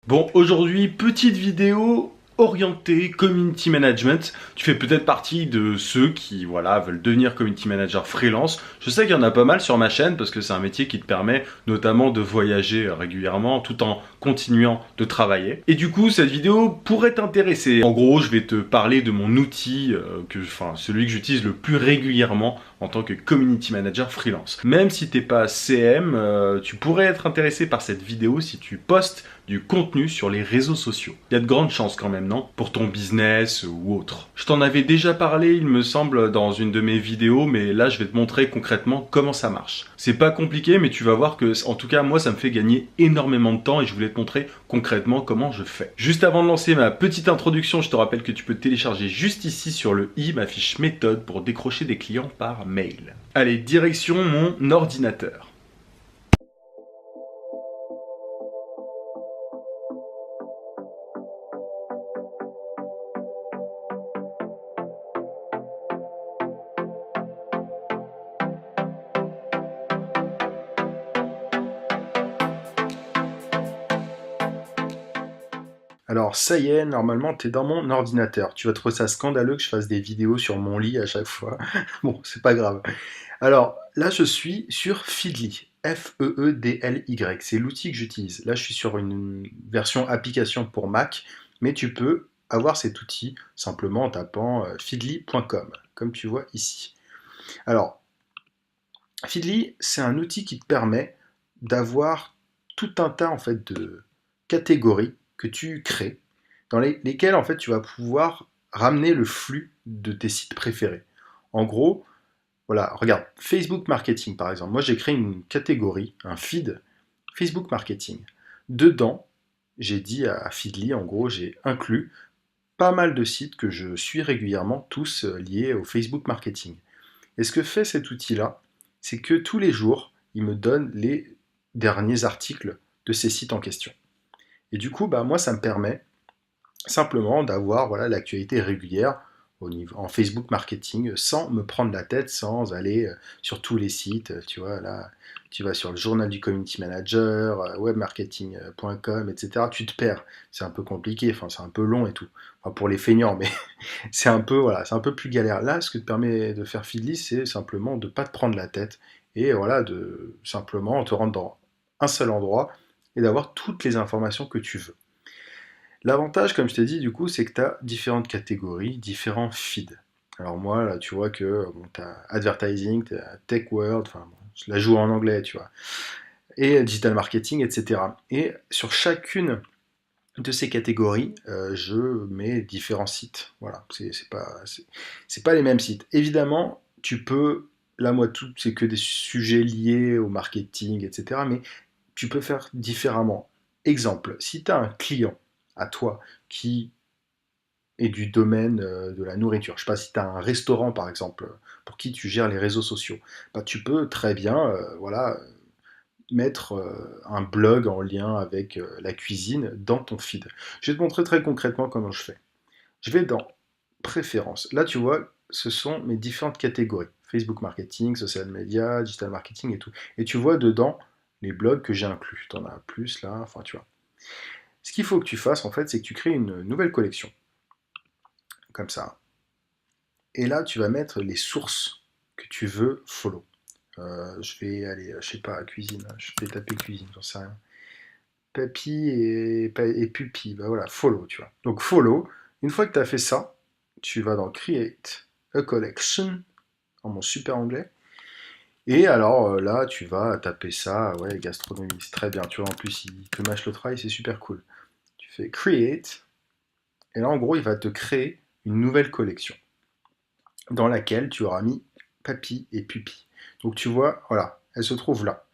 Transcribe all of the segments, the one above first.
Bon, aujourd'hui, petite vidéo orientée community management. Tu fais peut-être partie de ceux qui, voilà, veulent devenir community manager freelance. Je sais qu'il y en a pas mal sur ma chaîne parce que c'est un métier qui te permet notamment de voyager régulièrement tout en continuant de travailler. Et du coup, cette vidéo pourrait t'intéresser. En gros, je vais te parler de mon outil, celui que j'utilise le plus régulièrement en tant que community manager freelance. Même si t'es pas CM, tu pourrais être intéressé par cette vidéo si tu postes du contenu sur les réseaux sociaux. Il y a de grandes chances quand même, non? Pour ton business ou autre. Je t'en avais déjà parlé, il me semble, dans une de mes vidéos, mais là je vais te montrer concrètement comment ça marche. C'est pas compliqué, mais tu vas voir que, en tout cas, moi ça me fait gagner énormément de temps et je voulais te montrer concrètement comment je fais. Juste avant de lancer ma petite introduction, je te rappelle que tu peux télécharger juste ici sur le i ma fiche méthode pour décrocher des clients par mail. Allez, direction mon ordinateur. Alors ça y est, normalement t'es dans mon ordinateur. Tu vas trouver ça scandaleux que je fasse des vidéos sur mon lit à chaque fois. Bon, c'est pas grave. Alors là je suis sur Feedly. Feedly, c'est l'outil que j'utilise. Là je suis sur une version application pour Mac, mais tu peux avoir cet outil simplement en tapant feedly.com, comme tu vois ici. Alors, Feedly, c'est un outil qui te permet d'avoir tout un tas en fait de catégories que tu crées, dans lesquelles en fait tu vas pouvoir ramener le flux de tes sites préférés. En gros, voilà, regarde, Facebook Marketing par exemple. Moi j'ai créé une catégorie, un feed Facebook Marketing. Dedans, j'ai dit à Feedly, en gros, j'ai inclus pas mal de sites que je suis régulièrement, tous liés au Facebook Marketing. Et ce que fait cet outil-là, c'est que tous les jours, il me donne les derniers articles de ces sites en question. Et du coup, bah, moi, ça me permet simplement d'avoir voilà, l'actualité régulière en Facebook marketing sans me prendre la tête, sans aller sur tous les sites. Tu vois, là, tu vas sur le journal du community manager, webmarketing.com, etc. Tu te perds. C'est un peu compliqué, enfin, c'est un peu long et tout. Enfin, pour les feignants, mais c'est un peu, voilà, c'est un peu plus galère. Là, ce que te permet de faire Feedly, c'est simplement de ne pas te prendre la tête et voilà, de simplement te rendre dans un seul endroit et d'avoir toutes les informations que tu veux. L'avantage, comme je t'ai dit, du coup, c'est que tu as différentes catégories, différents feeds. Alors moi, là, tu vois que bon, tu as advertising, tu as tech world, enfin, bon, je la joue en anglais, tu vois, et digital marketing, etc. Et sur chacune de ces catégories, je mets différents sites. Voilà, c'est pas les mêmes sites. Évidemment, tu peux, là, moi, tout, c'est que des sujets liés au marketing, etc. Mais tu peux faire différemment. Exemple, si tu as un client à toi qui est du domaine de la nourriture, je ne sais pas si tu as un restaurant par exemple, pour qui tu gères les réseaux sociaux, bah, tu peux très bien voilà, mettre un blog en lien avec la cuisine dans ton feed. Je vais te montrer très concrètement comment je fais. Je vais dans Préférences. Là, tu vois, ce sont mes différentes catégories. Facebook marketing, social media, digital marketing et tout. Et tu vois dedans les blogs que j'ai inclus. Tu en as plus là, enfin tu vois. Ce qu'il faut que tu fasses en fait, c'est que tu crées une nouvelle collection, comme ça. Et là, tu vas mettre les sources que tu veux follow. Je vais aller, je sais pas, cuisine. Je vais taper cuisine, j'en sais rien. Papy et Pupi, bah voilà, follow, tu vois. Donc follow, une fois que tu as fait ça, tu vas dans Create a Collection, en mon super anglais. Et alors là, tu vas taper ça, ouais, gastronomie, c'est très bien. Tu vois, en plus, il te mâche le travail, c'est super cool. Tu fais Create, et là, en gros, il va te créer une nouvelle collection dans laquelle tu auras mis Papy et Pupi. Donc tu vois, voilà, elle se trouve là.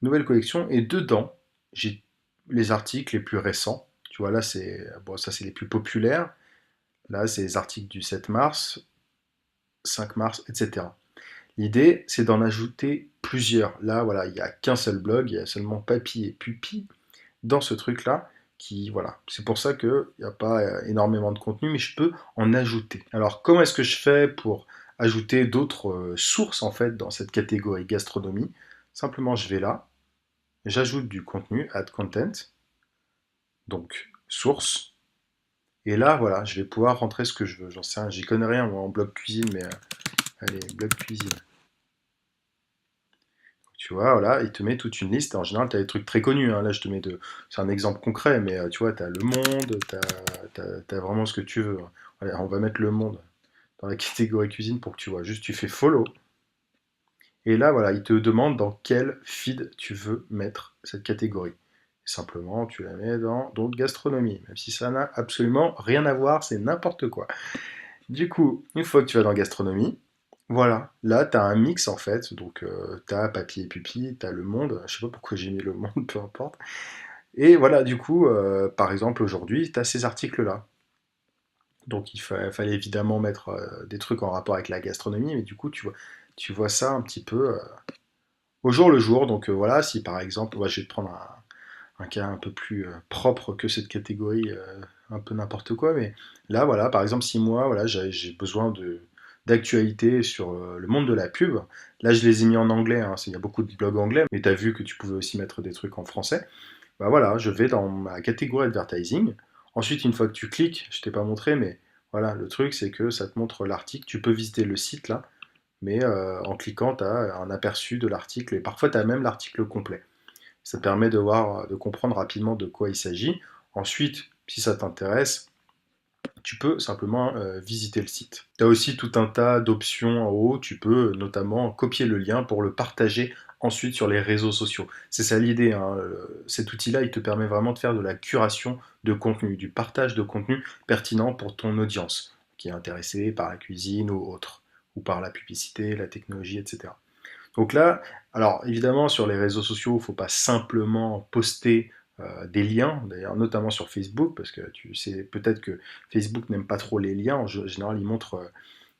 Nouvelle collection, et dedans, j'ai les articles les plus récents. Tu vois, là, c'est bon, ça, c'est les plus populaires. Là, c'est les articles du 7 mars, 5 mars, etc. L'idée, c'est d'en ajouter plusieurs. Là, voilà, il n'y a qu'un seul blog, il y a seulement Papy et Pupi dans ce truc-là. Qui, voilà, c'est pour ça qu'il n'y a pas énormément de contenu, mais je peux en ajouter. Alors, comment est-ce que je fais pour ajouter d'autres sources, en fait, dans cette catégorie gastronomie? Simplement, je vais là, j'ajoute du contenu, add content, donc source. Et là, voilà, je vais pouvoir rentrer ce que je veux. J'en sais rien, j'y connais rien moi, en blog cuisine, mais allez, blog cuisine. Tu vois, voilà, il te met toute une liste. En général, tu as des trucs très connus, hein. Là, c'est un exemple concret, mais tu vois, tu as Le Monde, tu as vraiment ce que tu veux. Allez, on va mettre Le Monde dans la catégorie cuisine pour que tu vois. Juste, tu fais follow. Et là, voilà, il te demande dans quel feed tu veux mettre cette catégorie. Simplement, tu la mets dans donc gastronomie, même si ça n'a absolument rien à voir, c'est n'importe quoi. Du coup, une fois que tu vas dans gastronomie, voilà, là tu as un mix en fait, donc tu as papier et pupille, tu as Le Monde, je sais pas pourquoi j'ai mis Le Monde, peu importe. Et voilà, du coup, par exemple aujourd'hui, tu as ces articles-là. Donc fallait évidemment mettre des trucs en rapport avec la gastronomie, mais du coup tu vois ça un petit peu au jour le jour. Donc voilà, si par exemple, je vais te prendre un cas un peu plus propre que cette catégorie, un peu n'importe quoi, mais là voilà, par exemple, si moi voilà, j'ai besoin d'actualité sur le monde de la pub, là je les ai mis en anglais, hein, il y a beaucoup de blogs anglais, mais tu as vu que tu pouvais aussi mettre des trucs en français. Bah voilà, je vais dans ma catégorie advertising. Ensuite, une fois que tu cliques, je t'ai pas montré, mais voilà, le truc c'est que ça te montre l'article. Tu peux visiter le site là, mais en cliquant, tu as un aperçu de l'article et parfois tu as même l'article complet. Ça te permet de comprendre rapidement de quoi il s'agit. Ensuite, si ça t'intéresse, tu peux simplement visiter le site. Tu as aussi tout un tas d'options en haut. Tu peux notamment copier le lien pour le partager ensuite sur les réseaux sociaux. C'est ça l'idée, hein. Cet outil-là, il te permet vraiment de faire de la curation de contenu, du partage de contenu pertinent pour ton audience, qui est intéressée par la cuisine ou autre, ou par la publicité, la technologie, etc. Donc là, alors évidemment sur les réseaux sociaux, il ne faut pas simplement poster des liens, d'ailleurs notamment sur Facebook, parce que tu sais peut-être que Facebook n'aime pas trop les liens. En général, il montre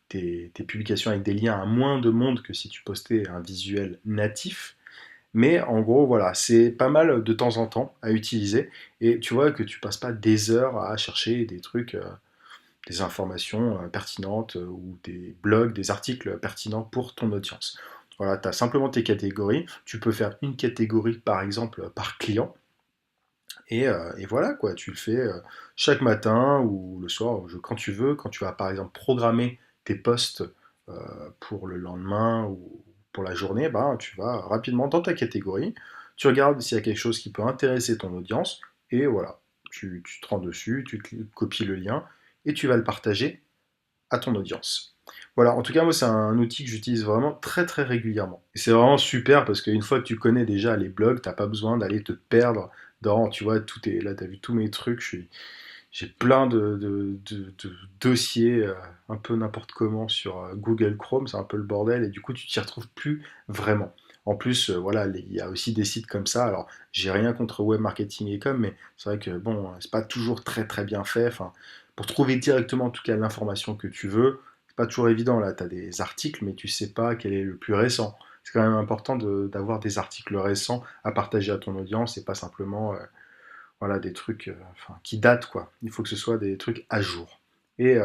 tes publications avec des liens à moins de monde que si tu postais un visuel natif. Mais en gros, voilà, c'est pas mal de temps en temps à utiliser. Et tu vois que tu passes pas des heures à chercher des trucs, des informations pertinentes ou des blogs, des articles pertinents pour ton audience. Voilà, tu as simplement tes catégories. Tu peux faire une catégorie, par exemple, par client. Et voilà, quoi, tu le fais chaque matin ou le soir, quand tu veux. Quand tu vas, par exemple, programmer tes posts euh, pour le lendemain ou pour la journée, ben, tu vas rapidement dans ta catégorie. Tu regardes s'il y a quelque chose qui peut intéresser ton audience. Et voilà, tu te rends dessus, copies le lien et tu vas le partager à ton audience. Voilà, en tout cas, moi, c'est un outil que j'utilise vraiment très très régulièrement. Et c'est vraiment super parce qu'une fois que tu connais déjà les blogs, t'as pas besoin d'aller te perdre dans, tu vois, tout est là, t'as vu tous mes trucs, j'ai plein de dossiers un peu n'importe comment sur Google Chrome, c'est un peu le bordel, et du coup, tu t'y retrouves plus vraiment. En plus, voilà, il y a aussi des sites comme ça. Alors, j'ai rien contre web marketing et com, mais c'est vrai que bon, c'est pas toujours très très bien fait. Enfin, pour trouver directement en tout cas l'information que tu veux, c'est pas toujours évident. Là, tu as des articles, mais tu sais pas quel est le plus récent. C'est quand même important d'avoir des articles récents à partager à ton audience et pas simplement voilà, des trucs enfin, qui datent, quoi. Il faut que ce soit des trucs à jour. Et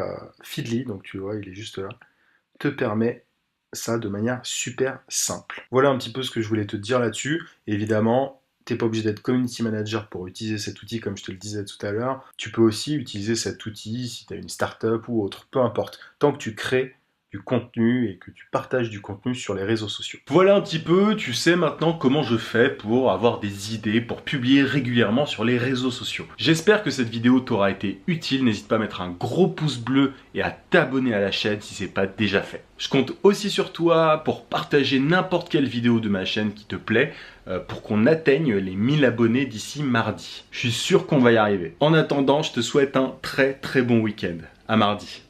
Feedly, donc tu vois, il est juste là, te permet ça de manière super simple. Voilà un petit peu ce que je voulais te dire là-dessus. Évidemment, t'es pas obligé d'être community manager pour utiliser cet outil, comme je te le disais tout à l'heure. Tu peux aussi utiliser cet outil si tu as une startup ou autre, peu importe. Tant que tu crées du contenu et que tu partages du contenu sur les réseaux sociaux. Voilà un petit peu, tu sais maintenant comment je fais pour avoir des idées, pour publier régulièrement sur les réseaux sociaux. J'espère que cette vidéo t'aura été utile, n'hésite pas à mettre un gros pouce bleu et à t'abonner à la chaîne si c'est pas déjà fait. Je compte aussi sur toi pour partager n'importe quelle vidéo de ma chaîne qui te plaît, pour qu'on atteigne les 1000 abonnés d'ici mardi. Je suis sûr qu'on va y arriver. En attendant, je te souhaite un très très bon week-end. À mardi.